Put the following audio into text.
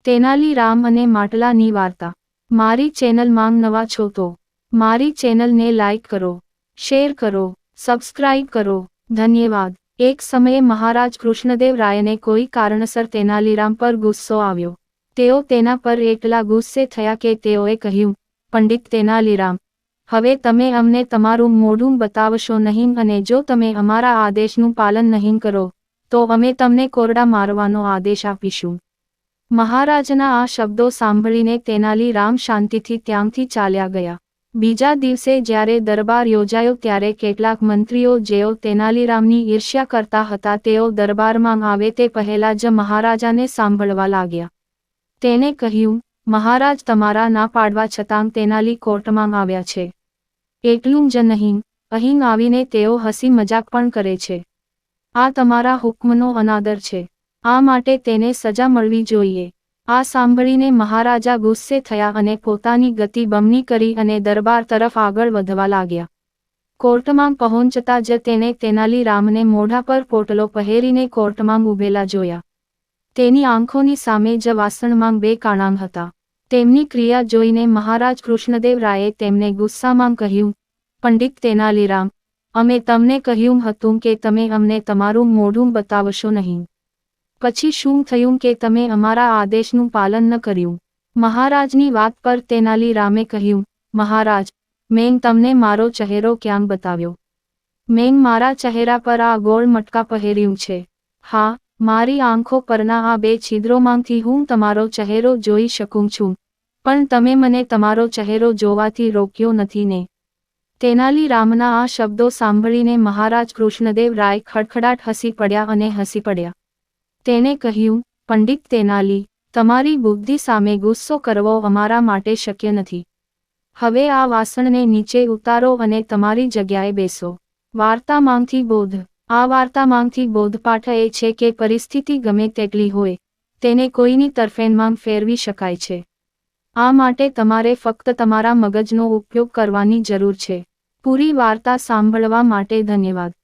તેનાલી રામ અને માટલાની વાર્તા। મારી ચેનલમાં નવા છો તો મારી ચેનલને લાઈક કરો, શેર કરો, સબસ્ક્રાઇબ કરો। ધન્યવાદ। એક સમયે મહારાજ કૃષ્ણદેવ રાયને કોઈ કારણસર તેનાલીરામ પર ગુસ્સો આવ્યો। તેઓ તેના પર એટલા ગુસ્સે થયા કે તેઓએ કહ્યું, પંડિત તેનાલીરામ, હવે તમે અમને તમારું મોઢું બતાવશો નહીં અને જો તમે અમારા આદેશનું પાલન નહીં કરો તો અમે તમને કોરડા મારવાનો આદેશ આપીશું। મહારાજના આ શબ્દો સાંભળીને તેનાલી રામ શાંતિથી ત્યાંથી ચાલ્યા ગયા। બીજા દિવસે જ્યારે દરબાર યોજાયો ત્યારે કેટલાક મંત્રીઓ જેઓ તેનાલીરામની ઈર્ષ્યા કરતા હતા તેઓ દરબારમાં આવે તે પહેલા જ મહારાજાને સાંભળવા લાગ્યા। તેને કહ્યું, મહારાજ તમારા ના પાડવા છતાં તેનાલી કોર્ટમાં આવ્યા છે। એટલું જ નહીં, અહીં આવીને તેઓ હસી મજાક પણ કરે છે। આ તમારા હુકમનો અનાદર છે। આ માટે તેને સજા મળવી જોઈએ। આ સાંભળીને મહારાજા ગુસ્સે થયા અને પોતાની ગતિ બમણી કરી અને દરબાર તરફ આગળ વધવા લાગ્યા। કોર્ટમાં પહોંચતા જ તેને તેનાલી રામને મોઢા પર પોટલો પહેરીને કોર્ટમાં ઊભેલા જોયા। તેની આંખોની સામે જ વાસણમાં બે કાણાં હતા। તેમની ક્રિયા જોઈને મહારાજ કૃષ્ણદેવ રાયે તેમને ગુસ્સામાં કહ્યું, પંડિત તેનાલીરામ, અમે તમને કહ્યું હતું કે તમે અમને તમારું મોઢું બતાવશો નહીં। પછી શું થયું કે તમે અમારા આદેશનું પાલન ન કર્યું? મહારાજની વાત પર તેનાલી રામે કહ્યું, મહારાજ, મેં તમને મારો ચહેરો ક્યાં બતાવ્યો? મેં મારા ચહેરા પર આ ગોળ મટકા પહેર્યું છે। હા, મારી આંખો પરના આ બે છિદ્રોમાંથી હું તમારો ચહેરો જોઈ શકું છું, પણ તમે મને તમારો ચહેરો જોવાથી રોક્યો નથી ને? તેનાલી રામના આ શબ્દો સાંભળીને મહારાજ કૃષ્ણદેવ રાય ખડખડાટ હસી પડ્યા અને હસી પડ્યા। તેને કહ્યું, પંડિત તેનાલી, તમારી બુદ્ધિ સામે ગુસ્સો કરવો અમારા માટે શક્ય નથી। હવે આ વાસણને નીચે ઉતારો અને તમારી જગ્યાએ બેસો। વાર્તામાંથી બોધ। આ વાર્તામાંથી બોધપાઠ એ છે કે પરિસ્થિતિ ગમે તેટલી હોય, તેને કોઈની તરફેણમાં ફેરવી શકાય છે। આ માટે તમારે ફક્ત તમારા મગજનો ઉપયોગ કરવાની જરૂર છે। પૂરી વાર્તા સાંભળવા માટે ધન્યવાદ।